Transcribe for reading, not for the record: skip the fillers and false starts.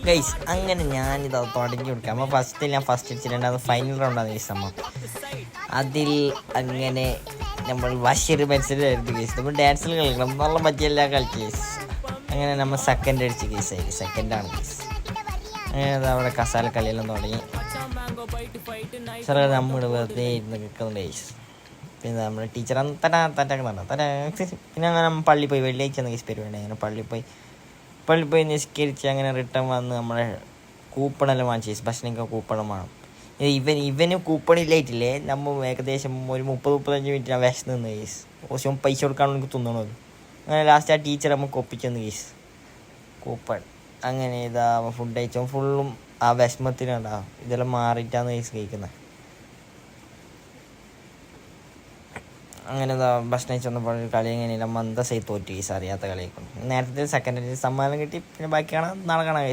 Guys അങ്ങനെ ഞാനിത് തുടങ്ങി കൊടുക്കാം. നമ്മൾ ഞാൻ ഫസ്റ്റ് അടിച്ചിട്ടുണ്ട്. അത് ഫൈനൽ റൗണ്ടാണ് ഗൈസ്. അതിൽ അങ്ങനെ നമ്മൾ വശീർ മത്സരമായിരുന്നു ഗൈസ്. നമ്മൾ ഡാൻസിൽ കളിക്കണം നല്ല പറ്റിയെല്ലാം കളിച്ച് ഗൈസ്. അങ്ങനെ നമ്മൾ സെക്കൻഡ് അടിച്ച് ഗൈസ്. ആയി സെക്കൻഡാണ് ഗൈസ്. അങ്ങനെ അത് അവിടെ കസാല കളിയെല്ലാം തുടങ്ങി. സാറേ നമ്മൾ വെറുതെ ഇരുന്ന് നിൽക്കുന്നുണ്ട് ഗൈസ്. പിന്നെ നമ്മുടെ ടീച്ചർ പിന്നെ അങ്ങനെ നമ്മൾ പള്ളി പോയി. വെള്ളിയാഴ്ച ഗൈസ് പരിപാടി. അങ്ങനെ പള്ളി പോയി നിസ്കരിച്ച് അങ്ങനെ റിട്ടേൺ വന്ന് നമ്മളെ കൂപ്പണെല്ലാം വാങ്ങിച്ചു. ഭക്ഷണമൊക്കെ കൂപ്പണം വേണം. ഇവന് കൂപ്പണില്ലായിട്ടില്ലേ. നമ്മൾ ഏകദേശം ഒരു 30-35 മിനിറ്റ് ഞാൻ വിശന്ന് നിന്ന് കേസ്. കുറച്ച് പൈസ കൊടുക്കാനുള്ള എനിക്ക് തിന്നണത്. അങ്ങനെ ലാസ്റ്റ് ആ ടീച്ചർ നമുക്ക് ഒപ്പിച്ചെന്ന് കേസ് കൂപ്പൺ. അങ്ങനെ ഇതാ ഫുഡ് കഴിച്ചോ ഫുള്ളും ആ വിഷമത്തിനുണ്ടാവും. ഇതെല്ലാം മാറിയിട്ടാണ് കേസ് കഴിക്കുന്നത്. അങ്ങനെ ഇതാ ഭക്ഷണം കഴിച്ച് വന്നപ്പോൾ കളി എങ്ങനെയില്ല മന്ദസായി തോറ്റു കേസ്. അറിയാത്ത കളിയായിക്കൊണ്ട് നേരത്തെ സെക്കൻഡ് സമ്മാനം കിട്ടി. പിന്നെ ബാക്കി കാണാൻ നാളെ കാണാം കേസ്.